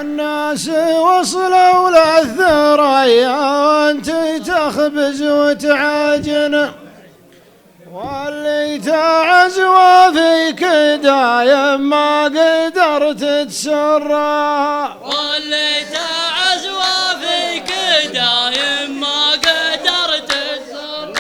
الناس وصلوا للثريا وانت تخبز وتعجن، واللي تعز وفيك دايم ما قدرت تسره، واللي تعز وفيك دايم ما قدرت تسره.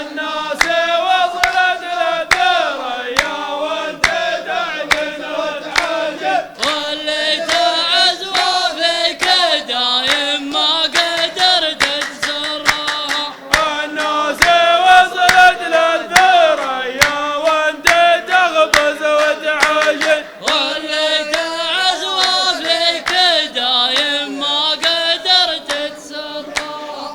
الناس وصلت للثريا وانت تعجن وتعجن، واللي تعز وفيك دايم ما قدرت تسره. الناس وصلت للثريا وانت تخبز وتعجن، واللي تعز وفيك دايم ما قدرت تسره.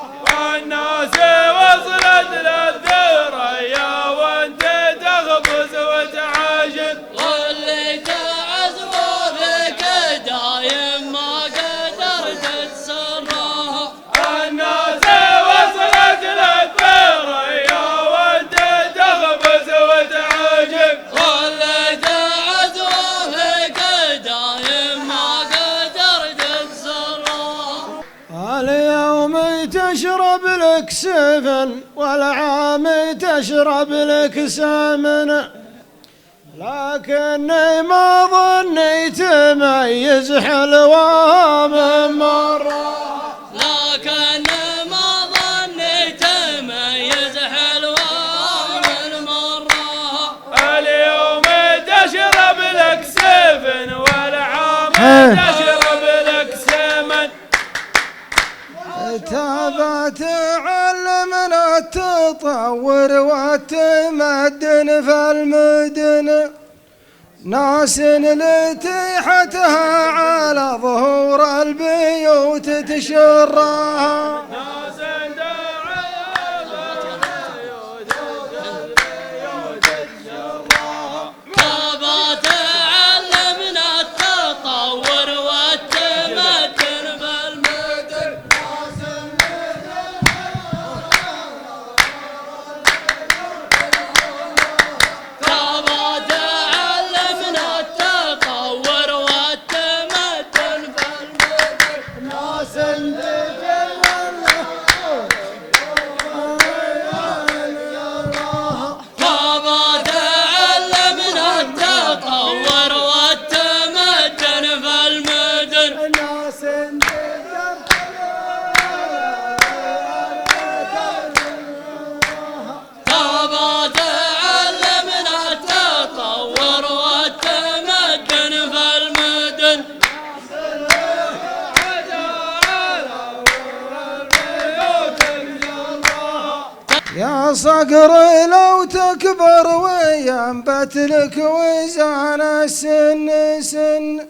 الناس وصلت للثريا وانت تخبز وتعجن، واللي تعز وفيك دايم ما قدرت تسره. الناس وصلت للثريا وانت تخبز وتعجن، واللي تعز وفيك دايم ما قدرت تسره. اليوم تشرب لك سفن والعام تشرب لك سمن، لكني ما ظني تميز حلوة من مرة، لكن ما ظني تميز حلوة من مرة. اليوم تشرب لك سفن والعام تشرب لك سمن، تابع تعلمنا التطور والتمدن في المدن، ناس لتيحتها على ظهور البيوت تشرها، ناس تابا تعلمنا التطور والتمدن بالمدن، تابا تعلمنا التطور والتمدن بالمدن. ناس تابا تعلمنا التطور والتمدن بالمدن، تابا تعلمنا التطور والتمدن بالمدن. يا صقر لو تكبر وينبت لك وزان السن سن،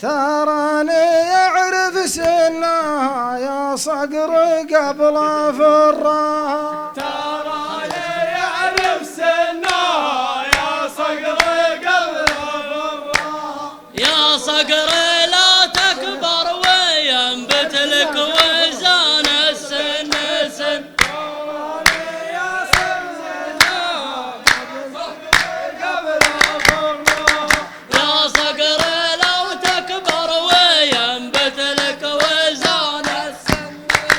تراني يعرف سنها يا صقر قبل فرها، تراني يعرف سنها يا صقر قبل فرها، يا صقر لا تكبر وينبت لك وزان السن سن، يا سنها قبل فرها، يا صقر لو تكبر وينبت لك وزان السن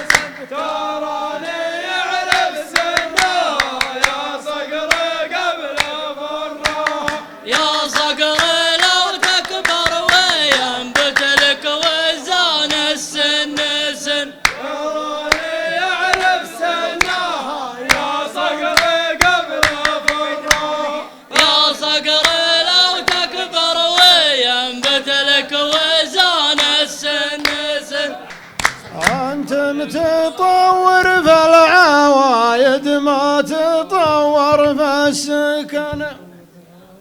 سن. تراني يعرف سنها يا صقر قبل فرها، يا صقر لو تكبر وينبت لك وزان السن سن. تراني يعرف سنها يا صقر قبل فرها، يا صقر لو تكبر وينبت لك وزان السن سن. أنت متطور في العوايد ما تطور في السكن،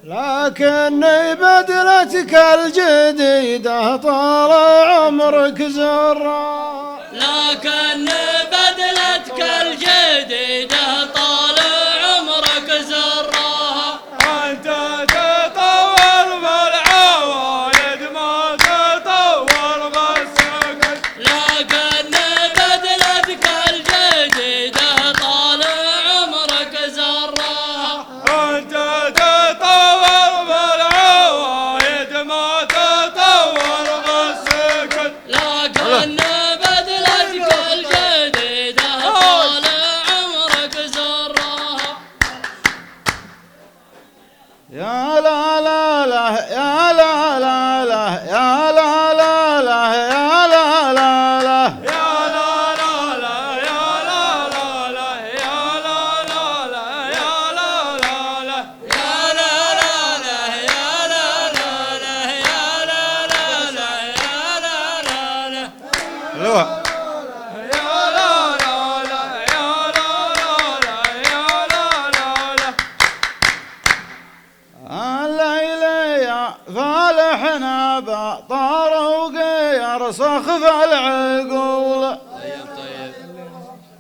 لكني بدلتك الجديدة طال عمرك زرا، لكن بدلتك الجديدة طال عمرك زراها، أنت تطور بالعوايد ما تطور بالسكن، لكن بدلتك الجديدة طال عمرك زراها، أنت تطور يا لا لا لا يا لا لا لا يا لا لا لا يا لا لا لا فالحنا بطار وقير صخف العقول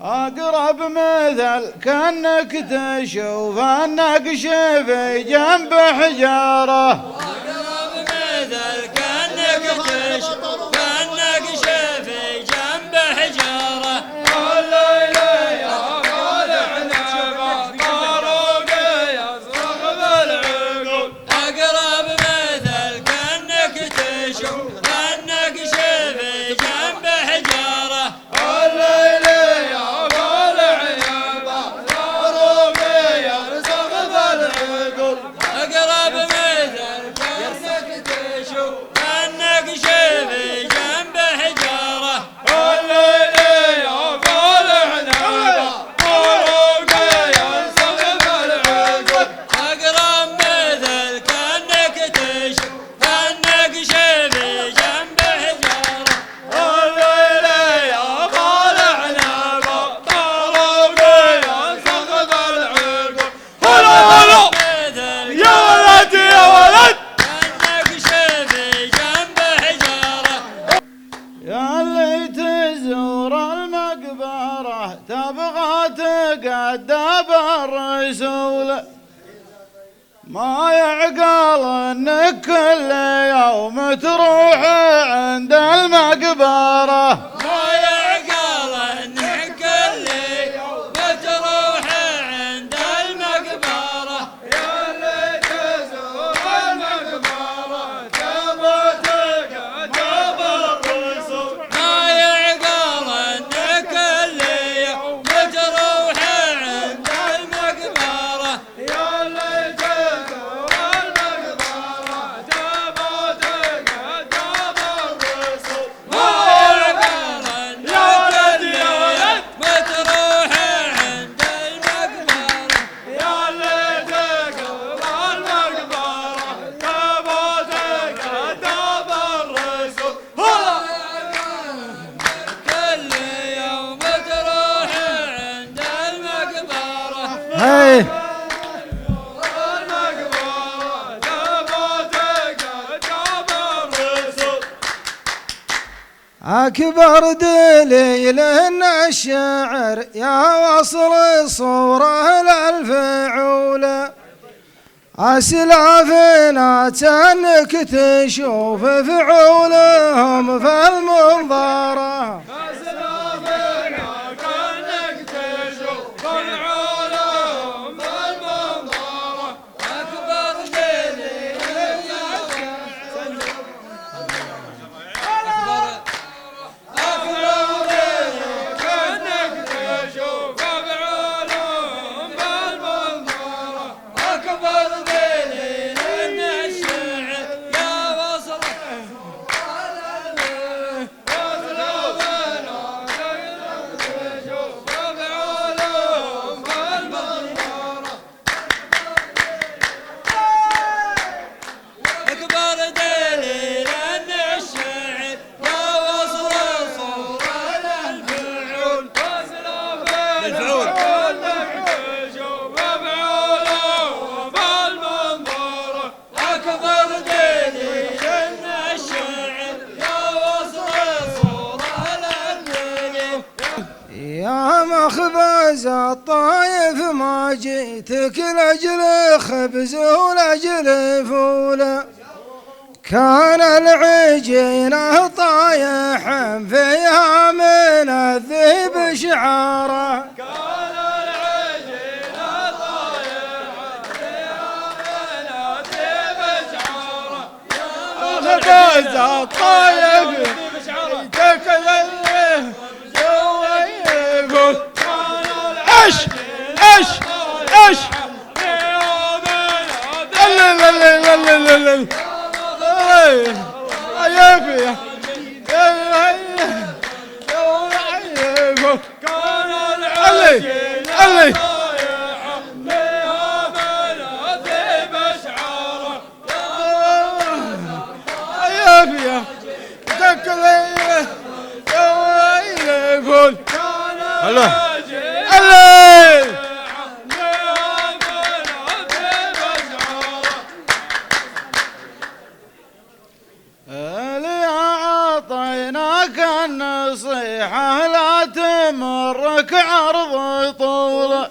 أقرب مثل كأنك تشوف النقش في جنب حجارة أقرب مثل كأنك تشوف النقش في جنب حجارة تبغى تقدى بالرسول ما يعقل انك كل يوم تروح عند المقبرة ما يعقل انك كل يوم تروح عند المقبرة يا اللي تزور المقبرة تبغى تقدى بالرسول ما يعقل انك كل يوم تروح عند المقبرة يا اللي تزور المقبرة تبغى تقدى بالرسول ما يعقل انك كل يوم تروح عند المقبرة يا اللي تزور المقبرة تبغى تقدى بالرسول كل يوم تروح عند المقبرة هاي المقبرة تبغى تقدى بالرسول أكبر دليل إن الشعر يا وصل الصورة للفعول أسلافنا تنك تشوف فعولهم في المنظرة أسلافنا كأنك تشوف العلوم بالمنظرة أكبر دليل كأنك تشوف بعلوم بالمنظرة أكبر دليل إن الشعر يا وصل أكبر دليل أن الشعر يا وصل الصورة للفعول للفعول أكبر دليل أن الشعر يا وصل الصورة للفعول يا مخبز الطايف ما جيتك لأجل خبز ولأجل فول كان العجينة طايح فيها من الذيب شعاره كان العجينة طايح فيها من الذيب شعاره مخبز الطايف كان ايش ايش ايش العجينة اللي النصيحة لا تمرك عرض طول،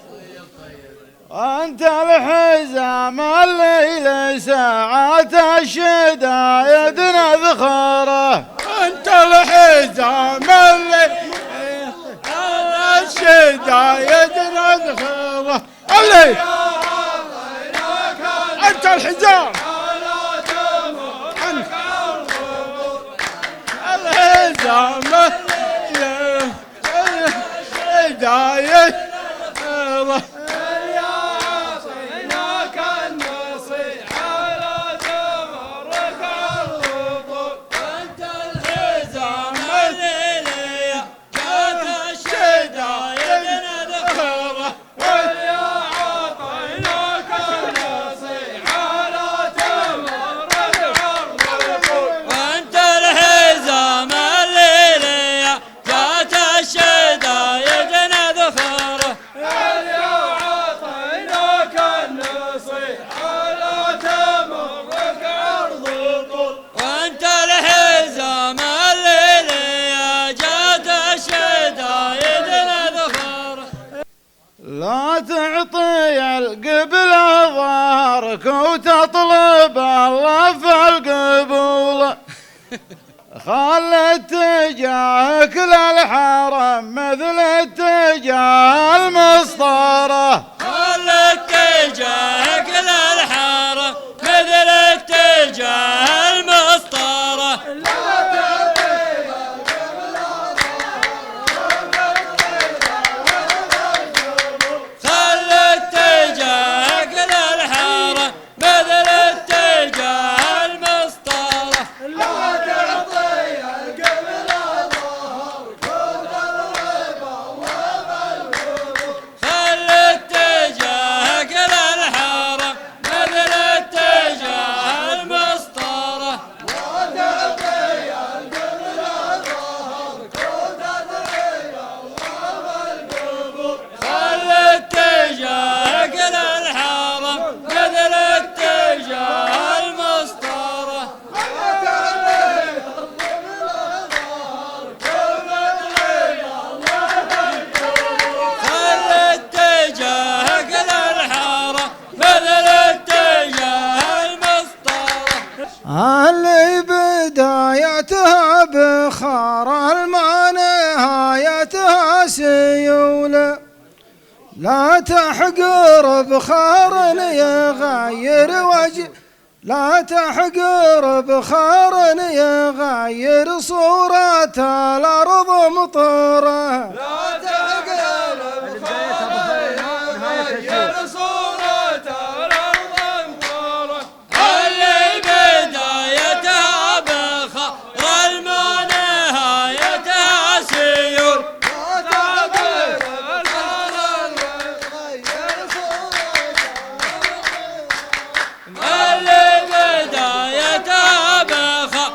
أنت الحزام الليل ساعات الشدايد نذخره، أنت الحزام الليل الشدايد نذخره، أنت الحزام الحزام الشدايد لا تعطي القبلة ظهرك وتطلب الله في القبول، خل اتجاهك للحرم مثل اتجاه المسطرة، خل اتجاهك للحرم مثل اتجاه المسطرة، اللي بدايتها بخار الما نهايتها سيولة، لا تحقر بخار يغير وجه، لا تحقر بخار يغير صورة الأرض مطرة، لا تحقر بخار يغير صورة الأرض مطرة، اللي بدايتها بخار الما نهايتها سيول، لا تحقر بخار يغير صورة اللي بدايتها بخار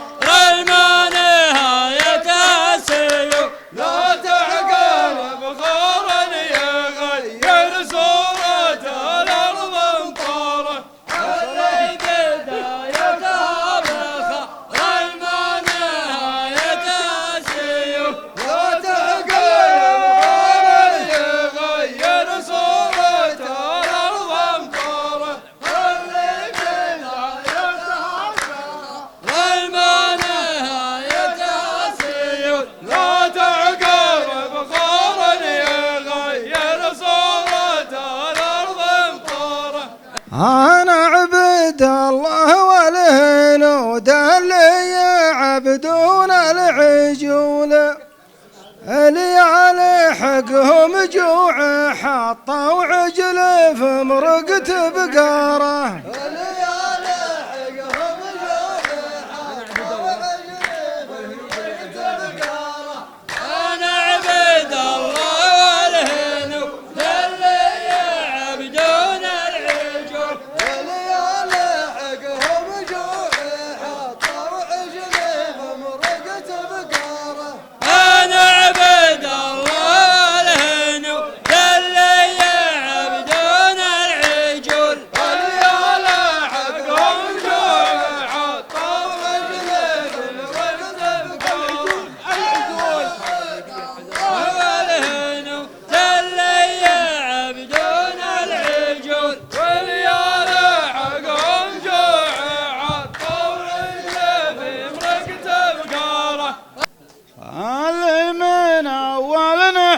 الما نهايتها سيول، لا تحقر بخار يغير صورة الأرض مطرة، اللي بدايتها بخار الما نهايتها سيول، لا تحقر بخار يغير صورة الأرض مطرة، اللي بدايتها والما نهايتها سيول، لا تعقر بخار يغير صورة الأرض مطرة. أنا عبد الله والهنود اللي يعبدون العجول، اللي حقهم جوع حطوا عجل في مرقة بقارة،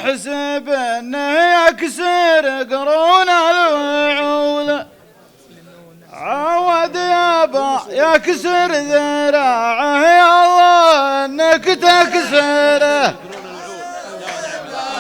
يحسب انه يكسر قرون الوعول. عود يابا يكسر ذراعه يا الله انك تكسره.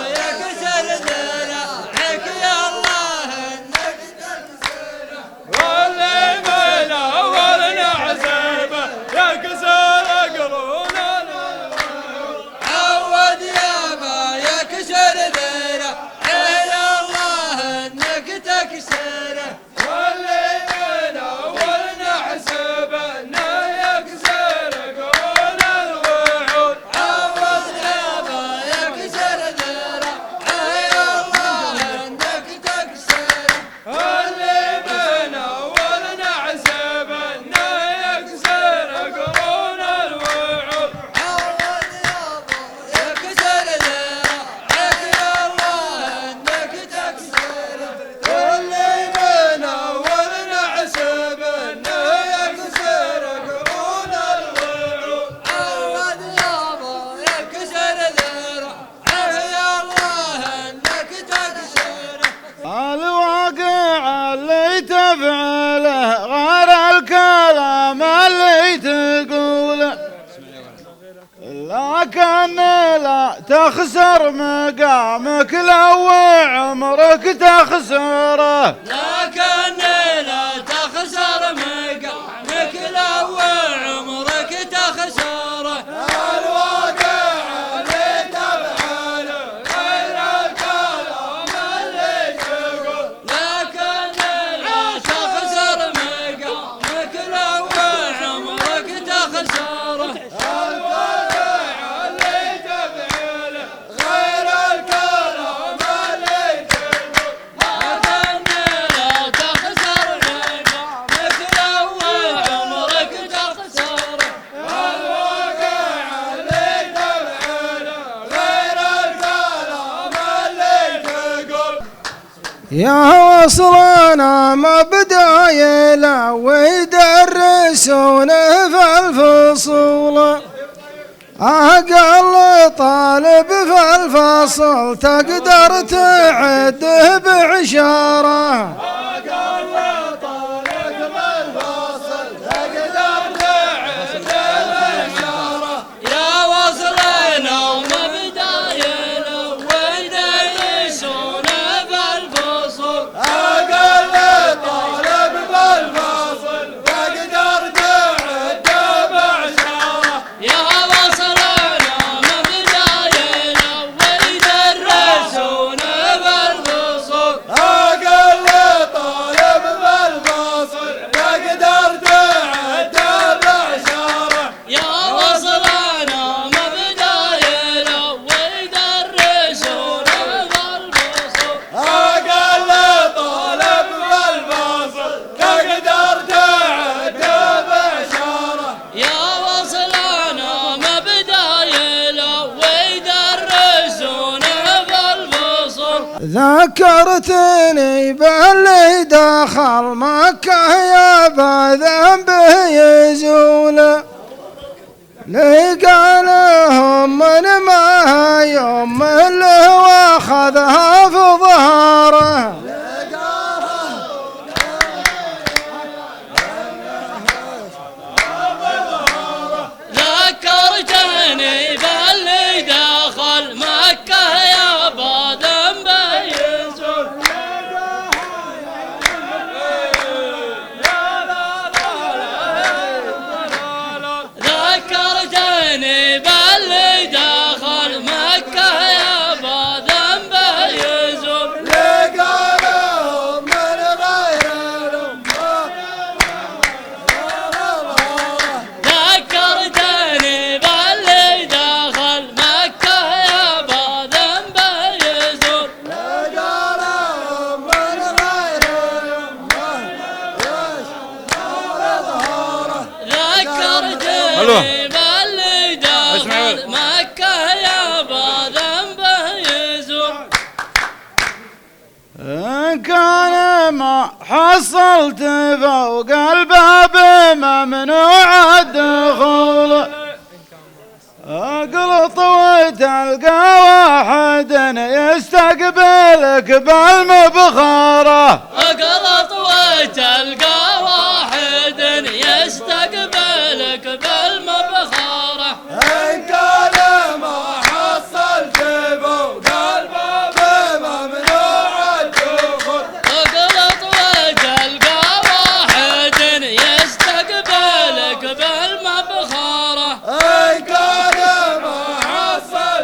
يكسر ذراعك يا الله انك تكسره. واللي من اول نحسبه يكسر قرون الوعول. عود يابا يكسر ذراعك يا الله انك تكسره. واللي من اول نحسبه انه يكسر قرون الوعود. عود يابا يكسر ذراعك يا الله انك تكسره. واللي من اول نحسبه انه يكسر قرون الوعود. عود يابا يكسر ذراعك يا الله انك تكسره. واللي من اول نحسبه انه يكسر قرون الوعود. عود يابا يكسر ذراعك يا الله انك تكسره. الواقع اللي تفعله غير الكلام اللي تقوله، لكن لا تخسر مقامك لو عمرك تخسره. لكن لا تخسر مقامك لو عمرك تخسره. الواقع اللي تفعله غير الكلام اللي تقول. لكن لا تخسر مقامك لو عمرك تخسره. الواقع اللي تفعله غير الكلام اللي تقول. لكن لا تخسر مقامك لو عمرك تخسره. الواقع اللي تفعله غير الكلام اللي تقول. يا وصلنا مبداية لا ويدرسونه في الفصول، أقل طالب في الفصل تقدر تعده بعشارة. أقل طالب بالفصل تقدر تعد الإشارة. يا وصلنا ومبداية لو ويدرسونه في الفصول. أقل طالب بالفصل تقدر تعد بعشارة. يا وصلنا ومبداية لو ويدرسونه في الفصول. أقل طالب بالفصل تقدر تعد بعشارة. يا وصلنا ومبداية لو ويدرسونه في الفصول. أقل طالب بالفصل تقدر تعد بعشارة. يا وصلنا ومبداية لو ويدرسونه في الفصول. ذكرتني باللي دخل مكة يا بذنبه يزول، لقى لهم من ما يوم اللي واخذها في ظهره. ذكرتني باللي دخل مكة يا ذنبه يزول. ذكرتني باللي دخل مكة يا ذنبه يزول. لقى لهم من غير الأمة. ذكرتني باللي دخل مكة يا ذنبه يزول. لقى لهم من غير الأمة. ذكرتني باللي دخل مكة يا ذنبه يزول. إن كان ما حصلت فوق الباب ممنوع الدخول، أقل طويت تلقى واحد يستقبلك بالمبخرة اقلط وتلقى واحد يستقبلك بالمبخرة إن كان ما حصل فوق الباب ممنوع الدخول اقلط وتلقى واحد يستقبلك بالمبخرة إن كان ما حصل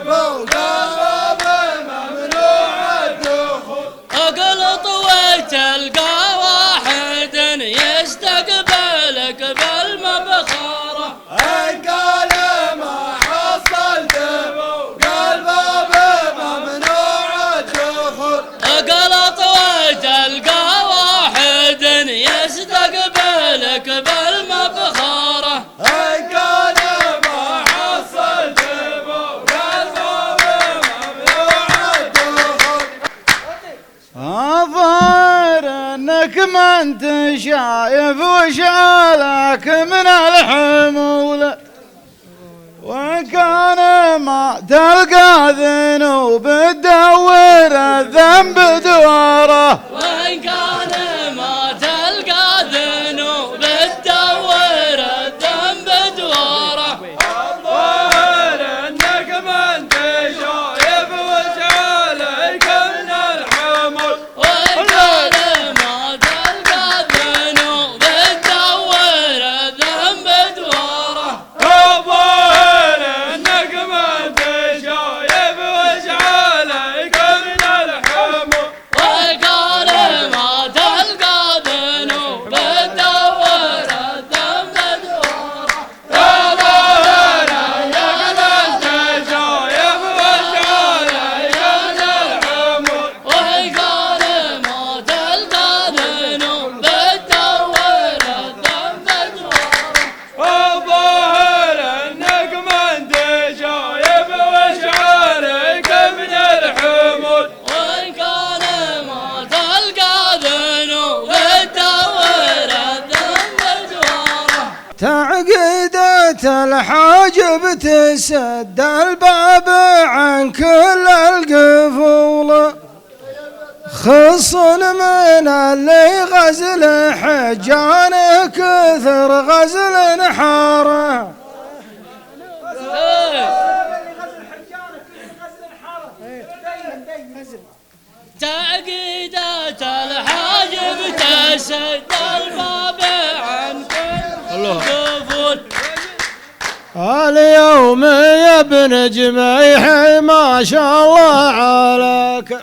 فوق الباب ممنوع الدخول اقلط وتلقى واحد يستقبلك بالمبخرة إن كان ما حصل فوق الباب ممنوع الدخول اقلط وتلقى واحد يستقبلك بالمبخرة إن كان ما حصل فوق الباب ممنوع الدخول الظاهر انك ما انت شايف وشعلك من الحمولة وان كان ما تلقى ذنوب تدور الذنب دواره وإن كان ما تلقى ذنوب تدور الذنب دواره الظاهر انك ما انت شايف وشعلك من الحمل وإن كان ما تلقى ذنوب تدور الذنب دواره الظاهر انك ما انت شايف وشعلك من الحمل وإن كان ما تلقى ذنوب تدور الذنب دواره الظاهر انك ما انت شايف وشعلك من الحمل وإن كان ما تلقى ذنوب تدور الذنب دواره الظاهر انك ما انت شايف وشعلك من الحمل وإن كان ما تلقى ذنوب تدور الذنب دواره تعقيدة الحاجب تسد الباب عن كل القفول خص من اللي غزل حجانه كثر غزل نحاره تعقيدات الحاجب تسد الباب عن كل قفول اليوم يا ابن جميح ما شاء الله عليك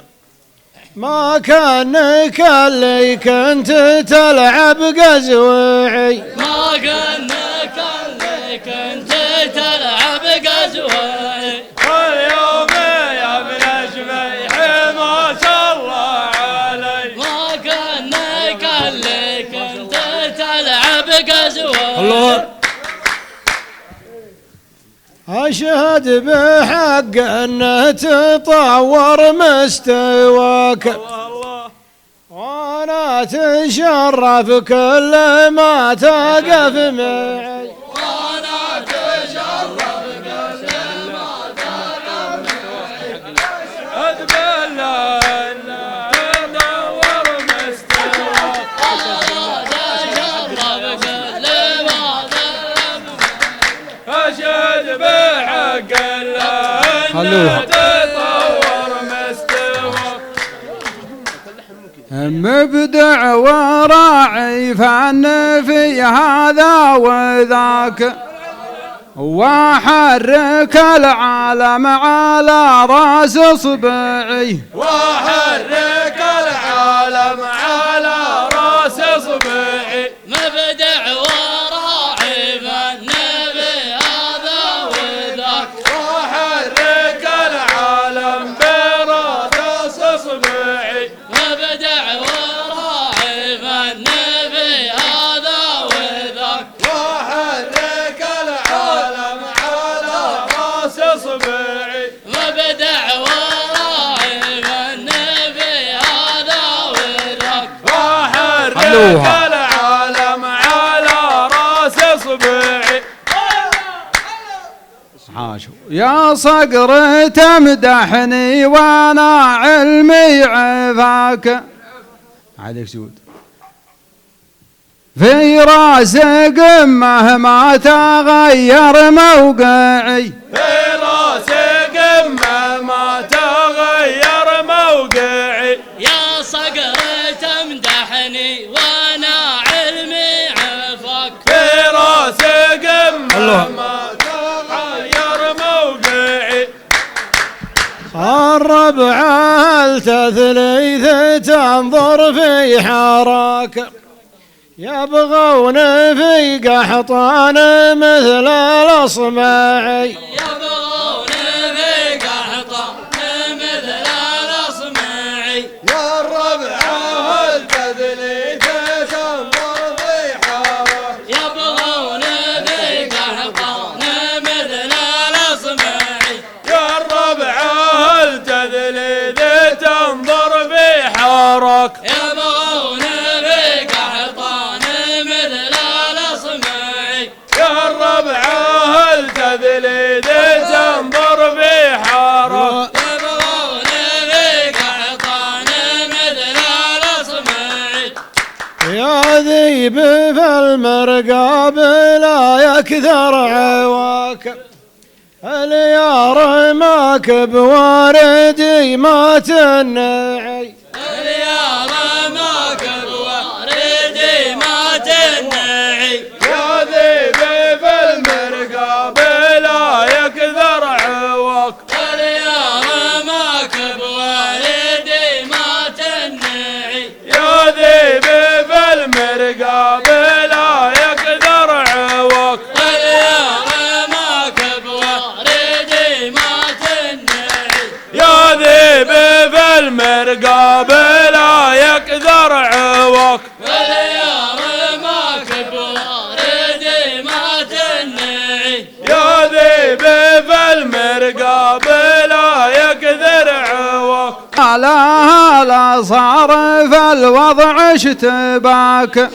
ما كانك اللي كنت تلعب قزوعي ما كانك اللي كنت تلعب قزوعي اليوم يا ابن جميح ما شاء الله عليك ما كانك اللي كنت تلعب قزوعي أشهد بحق أن تطور مستواك وأنا تشرف كل ما تقف معي وانا تشرف كل ما تقف معي اتبلى انه تدور مستوى وانا تشرف كل ما تقف اشهد بحق الله انه تطور مستوى مبدع وراعي فن في هذا وذاك وحرك العالم على راس اصبعي وحرك العالم على راس اصبعي مبدع وراعي فن في هذا وذاك وحرك العالم براس اصبعي مبدع وراعي فن في هذا وذاك وحرك العالم على راس اصبعي مبدع وراعي فن في هذا وذاك وحرك العالم على راس اصبعي عاشوا يا صقر تمدحني وانا علمي عفاك عليك سود في راس قمه ما تغير موقعي في راس قمه ما تغير موقعي يا صقر تمدحني وانا علمي عفاك في راس قمه ما تغير موقعي الربع التثليث تنظر في حراك يبغون في قحطان مثل الأصمعي يبغون في قحطان مثل الأصمعي يا الربع التثليث تنظر في حراك يبغون في قحطان مثل الأصمعي يا الربع التثليث تنظر في حراك يبغون في قحطان مثل الأصمعي يا الربع التثليث تنظر في حراك يبغون في قحطان مثل الأصمعي يا ذيب في المرقاب لا يكثر عواك اليار ماك بواردي ما تنعي اليار ماك بواردي ما تنعي يا ذيب في المرقاب لا يكثر عواك اليار ماك بواردي ما تنعي يا ذيب في المرقاب لا يكثر عواك اليار ماك بواردي ما تنعي يا ذيب في المرقاب لا يكثر عواك اليار ماك بواردي ما تنعي يا ذيب في المرقاب لا يكثر عواك لا صار في الوضع اشتباك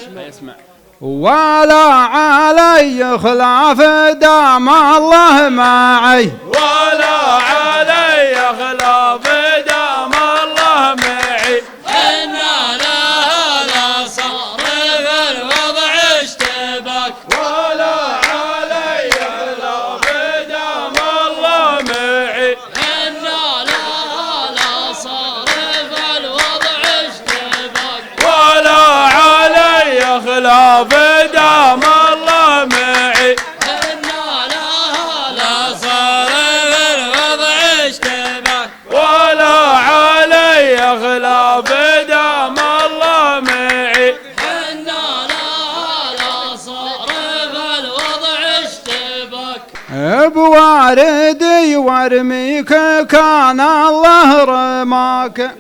ولا علي خلاف دام الله معي ولا علي خلاف دام الله معي إنا لا صار في الوضع اشتباك ولا علي خلاف دام الله معي إنا لا صار في الوضع اشتباك ولا علي خلاف دام الله معي إنا لا صار في الوضع اشتباك ولا علي خلاف دام الله معي إنا لا صار في الوضع اشتباك بواردي وارميك كان الله رماك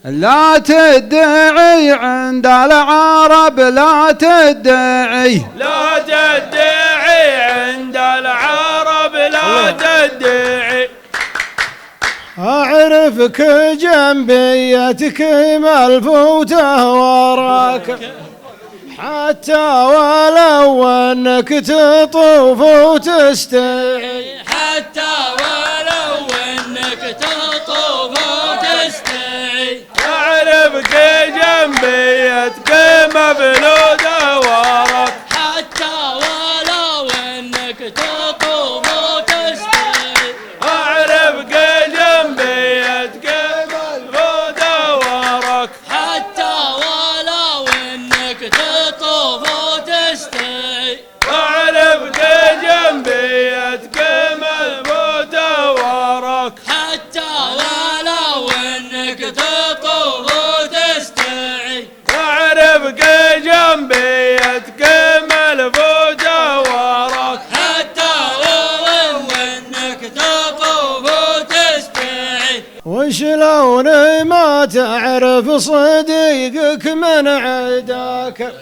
لا تدعي عند العرب لا تدعي لا تدعي عند العرب لا تدعي أعرفك جنبيتك ملفوته وراك حتى ولو أنك تطوف وتستعي حتى ولو انك تطوف وتستعي أعرفك جنبيتك مبلودة وراك حتى ولو انك تطوف وتستعي أعرفك جنبيتك مبلودة وراك حتى ولو انك تطوف وتستعي أعرفك جنبيتك مبلودة وراك حتى ولو انك تطوف وتستعي أعرفك جنبيتك ملفوتة وراك حتى ولو انك تطوف وتستعي وشلون ما تعرف صديقك من عداك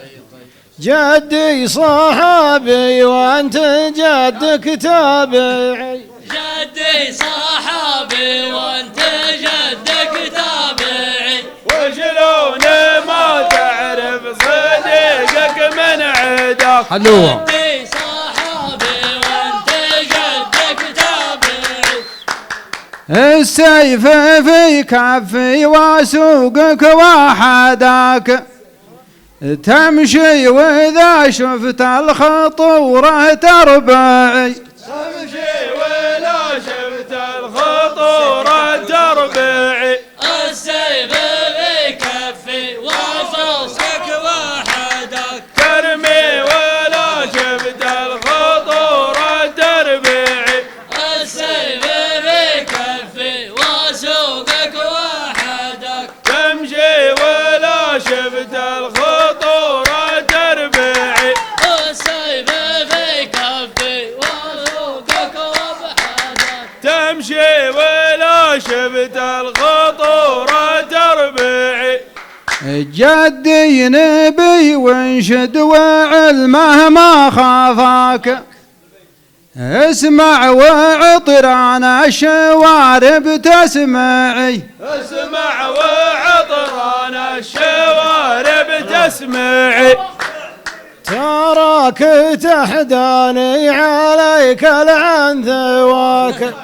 جدي صحابي وانت جدك تابعي جدي صحابي وانت جدك تابعي وشلون ما تعرف صديقك من عداك حلوة جدي صحابي وانت جدك السيف في كفي وسوقك وحدك تمشي وإذا شفت الخطورة تربعي تمشي ولا شفت الخطورة تربعي السيف في كفي وصوصك وحدك ترمي ولا شفت الخطورة تربعي السيف في كفي وسوقك وحدك تمشي ولا شفت الخطورة تربعي السيف في كفي وسوقك وحدك تمشي ولا شفت الخطورة تربعي جدي نبي وانشد وعلمه ما خافاك اسمع وعطران الشوارب تسمعي اسمع وعطران الشوارب تسمعي تراك تحداني عليك العنث واك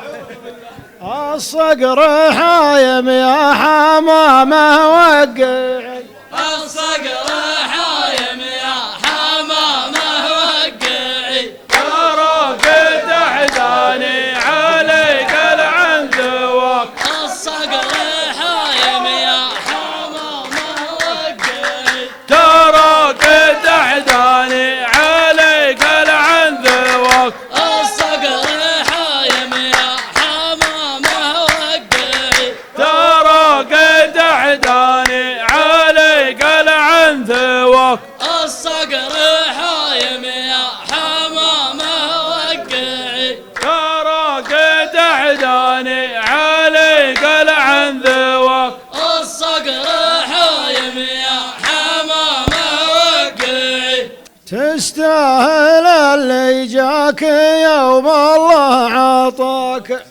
الصقر حايم يا حمامه وقعي الصقر حايم يا حمامه وقعي تراك تحداني عليك العنثواك الصقر حايم يا حمامه وقعي تراك تحداني عليك العنثواك الصقر حايم يا حمامه وقعي تراك تحداني عليك العنثواك الصقر حايم يا حمامه وقعي تراك تحداني عليك العنثواك الصقر حايم يا حمامه وقعي تستاهل اللي جاك يوم الله عطاك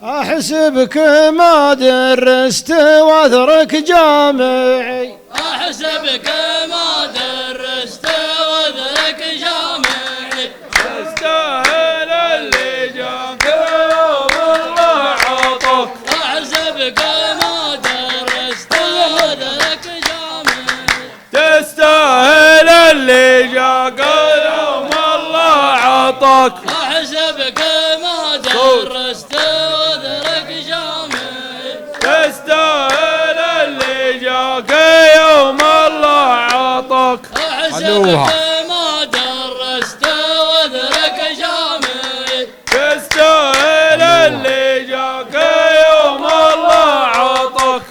احسبك ما درست وذرك جامعي احسبك ما درست وذرك جامعي تستاهل اللي جاك يوم الله عطاك احسبك ما درست وذرك جامعي تستاهل اللي جاك يوم الله عطاك احسبك ما درست وذرك جامعي تستاهل اللي جاك يوم الله عطاك احسبك ما درست وذرك جامعي تستاهل اللي جاك يوم الله عطاك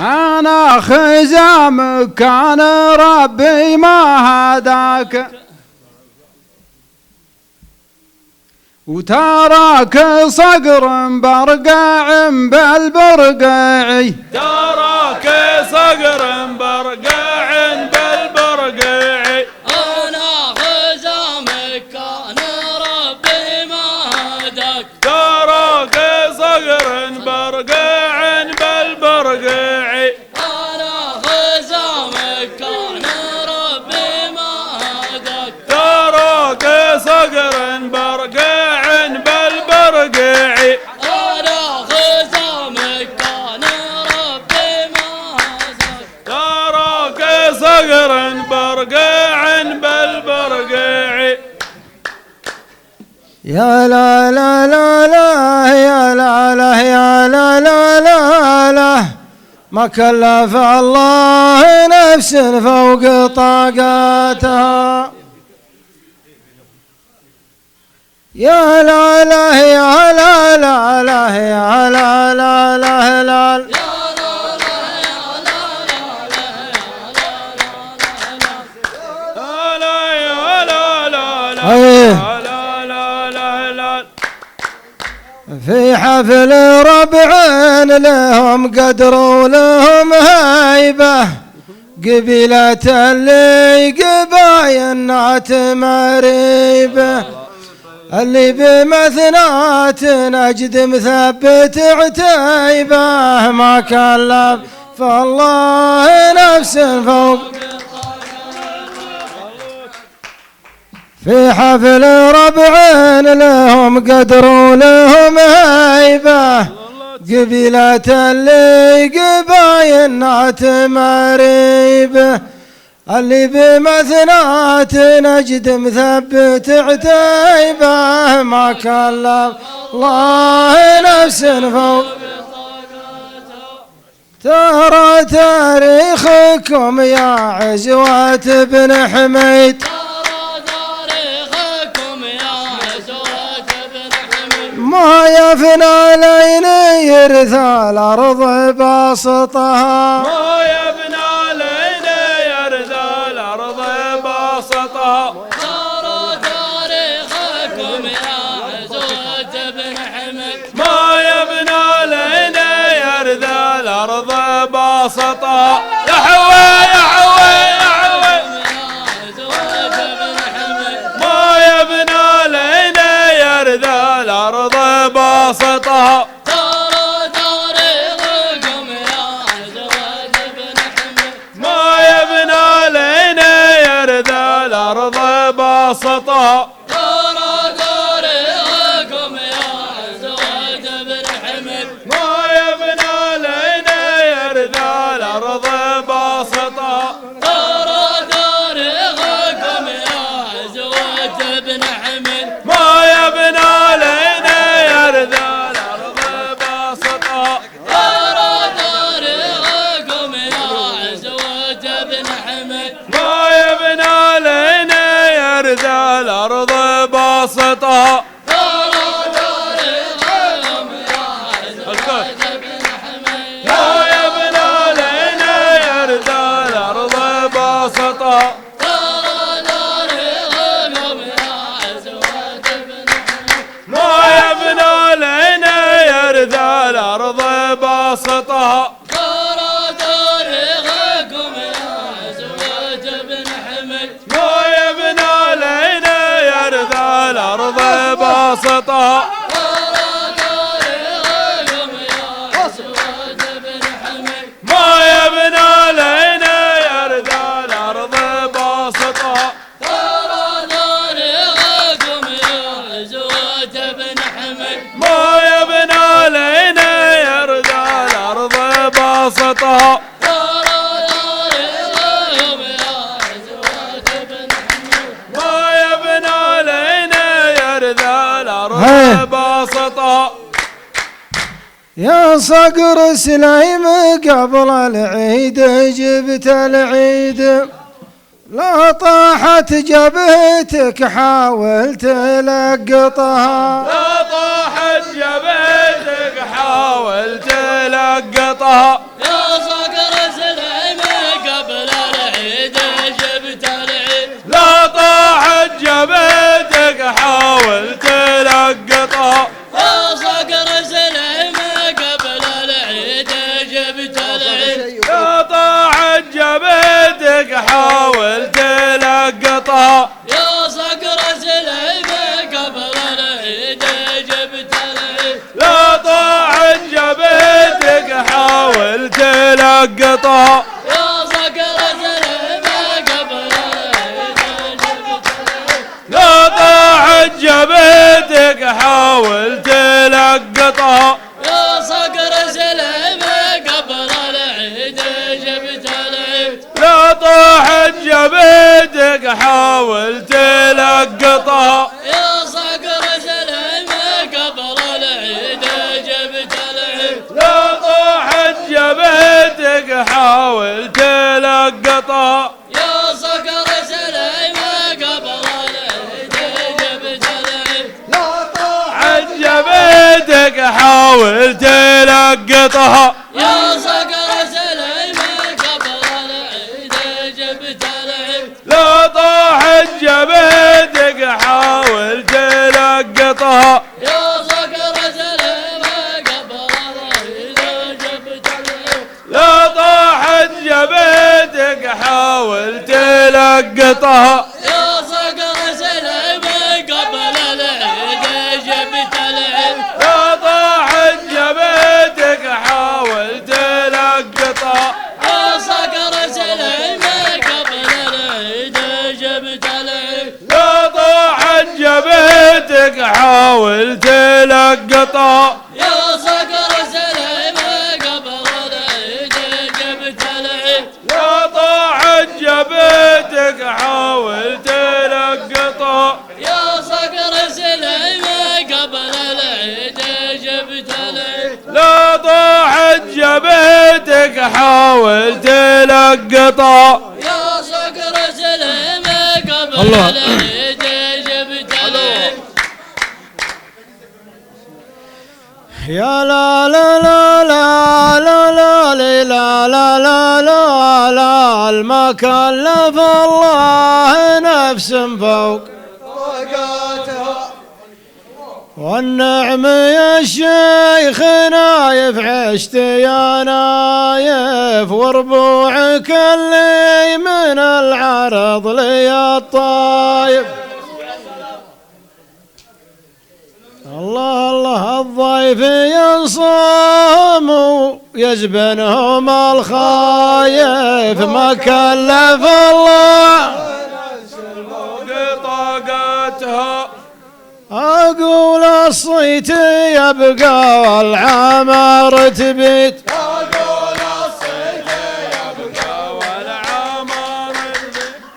أنا خزامك كان ربي ما هداك وتراك صقر برقع بالبرقعي تراك صقر برقع بالبرقعي انا خزامك كان ربي ما هداك تراك صقر برقع بالبرقعي انا خزامك كان ربي ما هداك تراك صقر برقع بالبرقعي انا خزامك كان ربي ما هداك تراك صقر برقع بالبرقعي يا لا لا لا لا يا لا لا يا لا لا لا لا ما كلف الله نفس فوق طاقتها يا لا لا يا لا لا لا يا لا لا لا لا في حفل ربع لهم قدر ولهم هيبة قبيلة اللي قباينات مريبة اللي بمثنات نجد مثبت عتيبة ما كلف فالله نفس فوق في حفل ربع لهم قدر ولهم هيبة، قبيلة اللي قبايلنا تماريبه، اللي بمثنات نجد مثبت عتيبه، ما كلف الله نفس فوق. ترى تاريخكم يا عزوة بن حميد، ما يفنى لين يرثى الأرض باسطها، ما يفنى لين يرثى الأرض باسطها. ترى تاريخكم يا عزوة بن حميد، ما يفنى لين يرثى الأرض باسطها. يا حوي يا حوي يا حوي، ما يفنى لين يرثى الأرض باسطها. ترى تاريخكم يا عزوة بن حميد، ما يفنى لين يرثى الأرض باسطها. ترى تاريخكم يا عزوة بن حميد، ما يفنى لين يرثى الأرض باسطها. ترى تاريخكم يا عزوة بن حميد، ما يفنى لين يرثى الأرض باسطها. ترى تاريخكم يا عزوة بن حميد، ما يفنى لين يرثى الأرض باسطها. ترى تاريخكم يا عزوة بن حميد، ما يفنى لين يرثى الأرض باسطها. ترى تاريخكم يا عزوة بن حميد، ما يفنى لين يرثى الأرض باسطها. ترى تاريخكم يا عزوة بن حميد، ما يفنى لين يرثى الأرض باسطها. ترى تاريخكم يا عزوة بن حميد، ما يفنى لين يرثى الأرض باسطها. ترى تاريخكم يا عزوة بن حميد، ما يفنى لين يرثى الأرض باسطها. ترى تاريخكم يا عزوة بن حميد، ما يفنى لين يرثى الأرض هي. باسطها. يا صقر سليم قبل العيد جبت العيد، لا طاحت جبهتك حاولت لقطها، لا طاحت جبهتك حاولت لقطها. يا صقر سليم قبل العيد جبت العيد، لا طاحت جبهتك حاولت لقطها. يا صقر سليم قبل العيد جبت العيد، لا طاحت جبهتك حاولت لقطها. يا صقر سليم قبل العيد جبت العيد، لا طاحت جبهتك حاولت لقطها. يا صقر سليم قبل العيد جبت العيد، لا طاحت جبهتك حاولت لقطها. يا صقر سليم قبل العيد جبت العيد، لا طاحت جبهتك حاولت لقطها. يا صقر سليم قبل العيد جبت العيد، لا طاحت جبهتك حاولت لقطها. يا صقر سليم قبل العيد جبت العيد، لا طاحت جبهتك حاولت لقطها. يا صقر سليم قبل العيد جبت العيد، لا طاحت جبهتك حاولت لقطها. يا صقر سليم قبل العيد جبت العيد، لا طاحت جبهتك حاولت لقطها. يا صقر سليم قبل العيد جبت العيد، لا طاحت جبهتك حاولت لقطها. يا صقر سليم قبل العيد جبت العيد، لا طاحت جبتك حاول تلقطها يا صقر سليمة قبل العيد جبت العيد لا طاعت جبتك حاول تلقطها يا صقر سليمة قبل العيد جبت العيد لا طاعت جبتك حاول تلقطها يا صقر سليمة قبل الله. العيد جبت العيد يا لا لا لا لا لا لا لا لا لا لا لا ما كلف الله نفس فوق طاقتها والنعم يا شيخ نايف عشت يا نايف وربوعك اللي من العرض لي الطايف الله الله الضيف ينصم ويزبنهم الخايف ما كلف الله طاقتها أقول الصيت يبقى والعمار تبيت أقول الصيد يبقى والعمار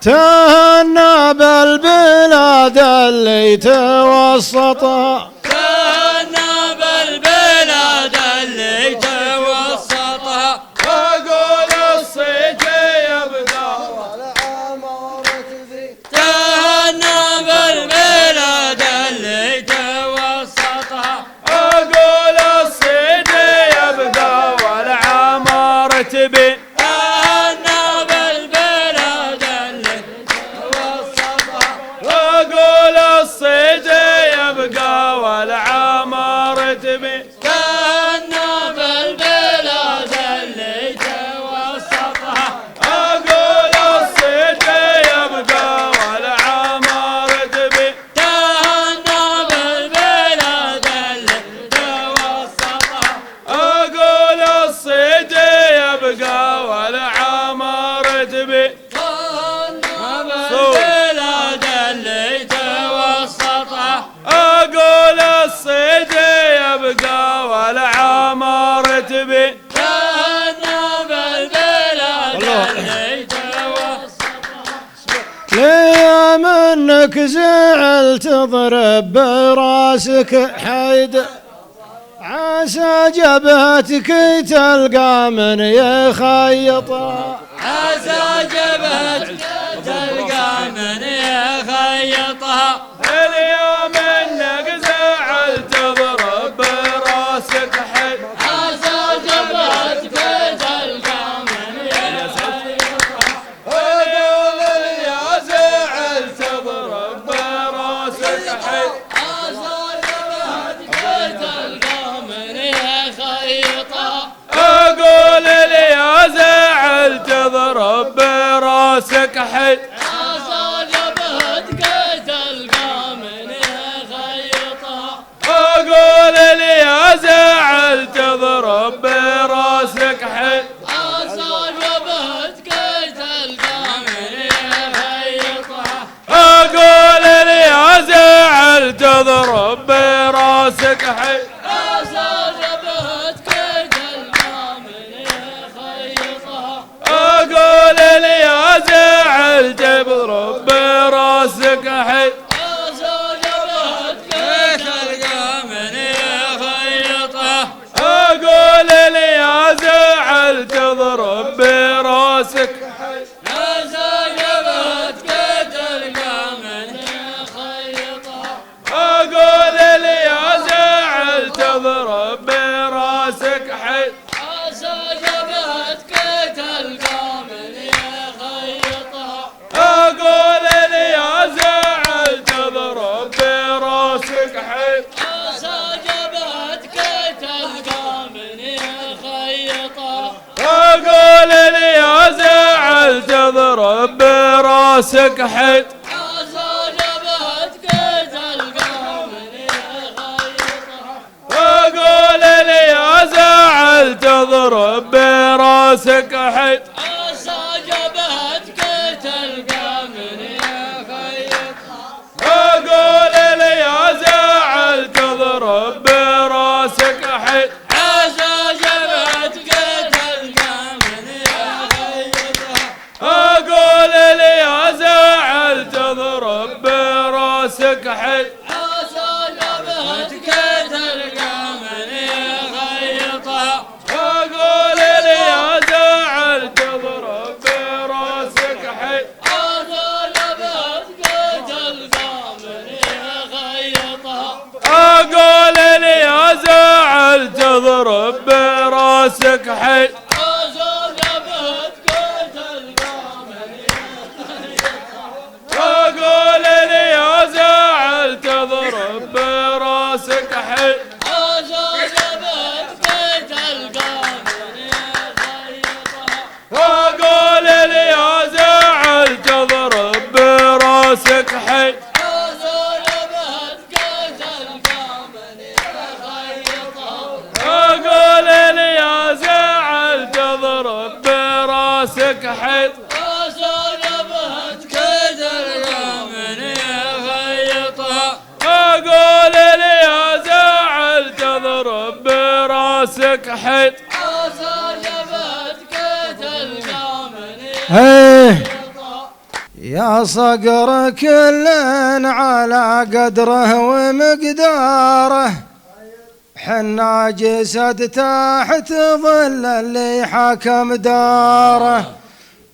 تهنى بالبلاد اللي توسطها كنا بالبلاد اللي توسطها أقول الصيد يبقى كنا بالبلاد اللي توسطها أقول الصيد يبقى والعمار تبي كنا بالبلاد اللي توسطها أقول الصيد يبقى والعمار تبي كنا بالبلاد اللي توسطها أقول الصيد يبقى والعمار تبي كنا بالبلاد اللي توسطها أقول الصيد يبقى والعمار تبي كنا بالبلاد اللي توسطها أقول الصيد يبقى والعمار تبي كنا بالبلاد اللي توسطها ليه منك زعل تضرب براسك حيد عسى جبهتك تلقى من يخيطها عسى جبهتك تلقى من يخيطها اليوم انك زعل تضرب براسك حد عسى جبهتك تلقى من يخيطها أقول يا زعل تضرب براسك حد عسى جبهتك تلقى من يخيطها أقول يا زعل تضرب براسك حد عسى جبهتك تلقى من يخيطها أقول يا زعل تضرب براسك حد عسى جبهتك تلقى من يخيطها أقول يا زعل تضرب براسك حد عسى جبهتك تلقى من يخيطها أقول يا زعل تضرب براسك حد عسى جبهتك تلقى من يخيطها أقول يا زعل تضرب براسك عسى جبهتك تلقى من يخيطها أقول يا زعل تضرب براسك حد عسى جبهتك تلقى من يخيطها أقول يا زعل تضرب براسك حد عسى جبهتك تلقى من يخيطها أقول يا زعل تضرب براسك حد عسى جبهتك تلقى من يخيطها أقول يا زعل تضرب براسك حد عسى جبهتك تلقى من يخيطها أقول يا زعل تضرب براسك حي عسى جبهتك تلقى من يغيطها أقول لي يا زعل تضرب براسك حي عسى جبهتك تلقى من يغيطها أقول لي يا زعل تضرب براسك حي عسى جبهتك تلقى من يغيطها أقول لي يا زعل تضرب براسك حي عسى جبهتك تلقى من يغيطها أقول لي يا زعل تضرب براسك حي عسى جبهتك تلقى من يغيطها أقول لي يا زعل تضرب براسك حي عسى جبهتك تلقى من يغيطها أقول لي يا زعل تضرب براسك حي عسى جبهتك تلقى من هيه يغيطها يا صقر كل على قدره ومقداره حنا جسد تحت ظل اللي حكم داره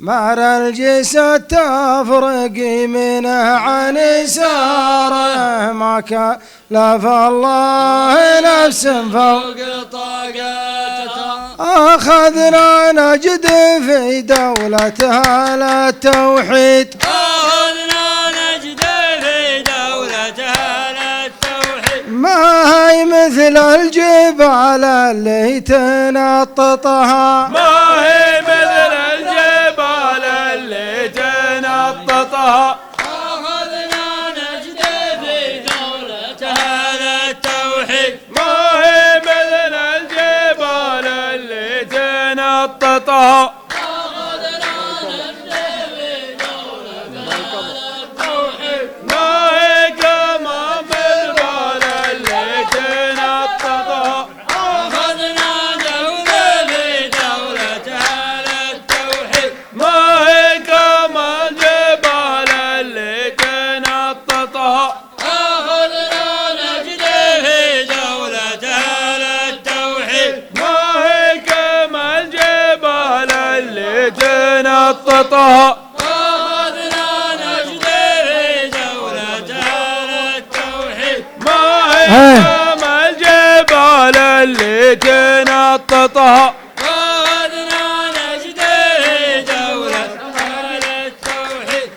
مر الجسد تفرق يمينه عن يساره ما كلف الله نفس فوق فوق طاقتها أخذنا نجد في دولتها للتوحيد أخذنا نجد في دولتها للتوحيد ما هي مثل الجبال اللي تنططها ما هي مثل الجبال اللي تنططها أخذنا نجد في دولتها للتوحيد ما هي مثل الجبال اللي تنططها أخذنا نجد في دولتها للتوحيد ما هي كما بالبال اللي تنططها أخذنا دولة في دولتها للتوحيد ما هي كما الجبال اللي تنططها أخذنا نجد في دولتها للتوحيد ما هي كما الجبال اللي تنططها أخذنا نجد في دولتها للتوحيد ما هي كما الجبال اللي تنططها أخذنا نجد في دولتها للتوحيد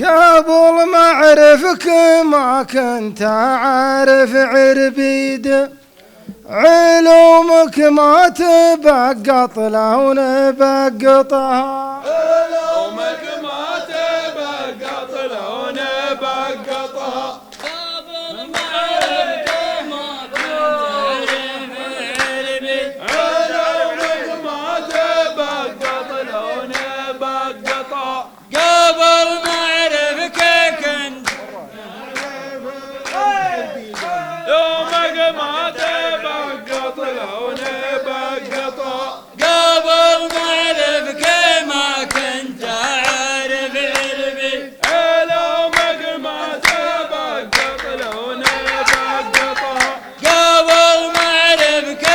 قبل ما أعرفك ما كنت أعرف عربيد علومك ما تبقط لو نبقطها يومك ما تبقط لو نبقطها قبل ما أعرفك ما كنت أعرف يومك ما تبقط لو نبقطها قبل ما أعرفك كنت يومك ما تبقط لو نبقطها قبل ما أعرفك ما كنت أعرف علمي يومك ما تبقط لو نبقطها قبل ما أعرفك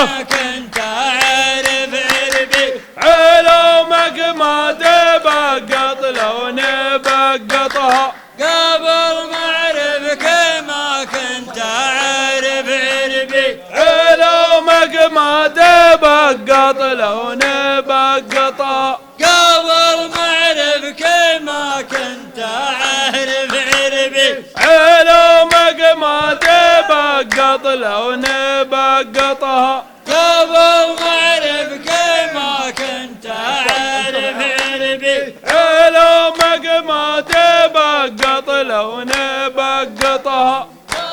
ما كنت أعرف علمي علومك ما تبقط لو نبقطها قبل ما أعرفك ما كنت أعرف علمي علومك ما تبقط لو نبقطها قبل ما أعرفك ما كنت أعرف علمي علومك ما تبقط لو نبقطها قبل ما أعرفك ما كنت أعرف علمي علومك ما تبقط لو نبقطها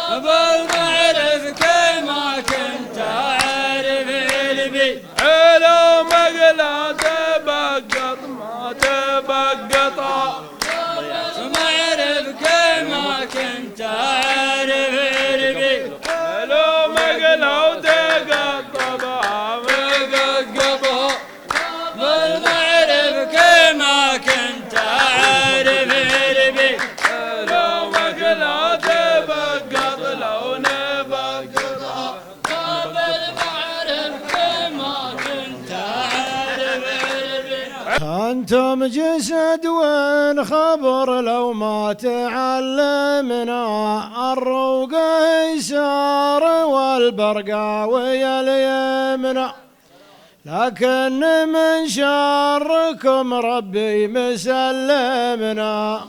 قبل ما أعرفك ما كنت أعرف علمي علومك لا تبقط ما تبقطها ما أعرفك ما كنت أعرف علمي علومك لو تقطبها قبل ما أعرفك ما كنت أعرف علمي علوم جسد ونخبر لو ما تعلمنا الروق يسار والبرقاوي اليمنى لكن من شركم ربي مسلمنا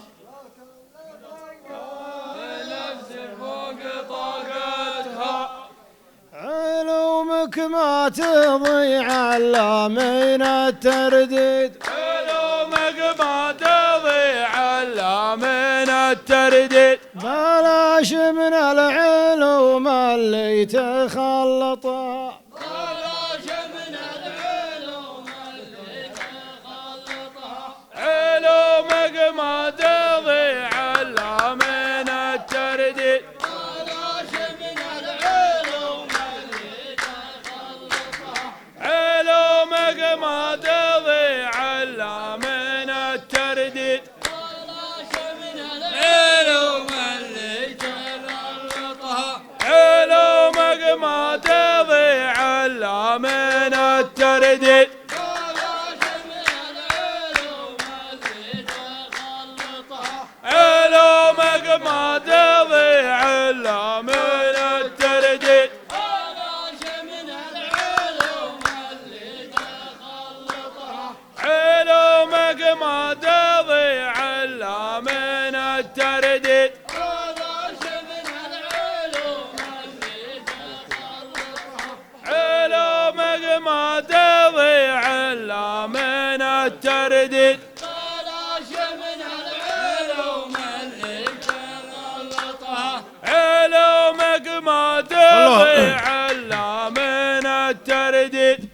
علومك ما تضيع الا من الترديد علومك ما تضيع الا من الترديد بلاش من العلوم اللي تخلطها بلاش من العلوم اللي تخلطها علومك ما تضيع الا من الترديد بلاش من العلوم اللي تخلطها علومك ما تضيع الا من الترديد بلاش من العلوم اللي تخلطها علومك ما تضيع الا من الترديد بلاش من العلوم اللي تخلطها علومك ما تضيع الا من الترديد بلاش من العلوم اللي تخلطها علومك ما تضيع الا من الترديد بلاش من العلوم اللي تخلطها علومك ما تضيع الا من الترديد بلاش من العلوم اللي تخلطها علومك ما تضيع الا من الترديد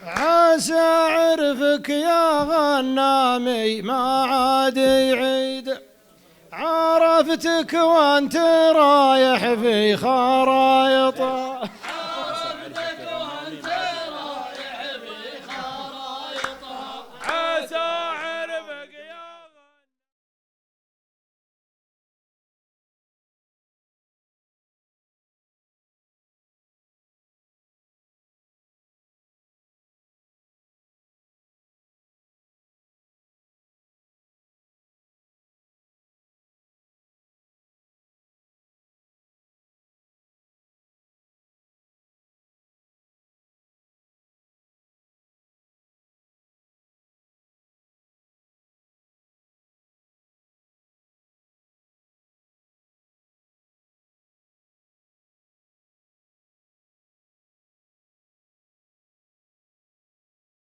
عسى عرفك يا غنامي ما عاد يعيد عرفتك وانت رايح في خرايطه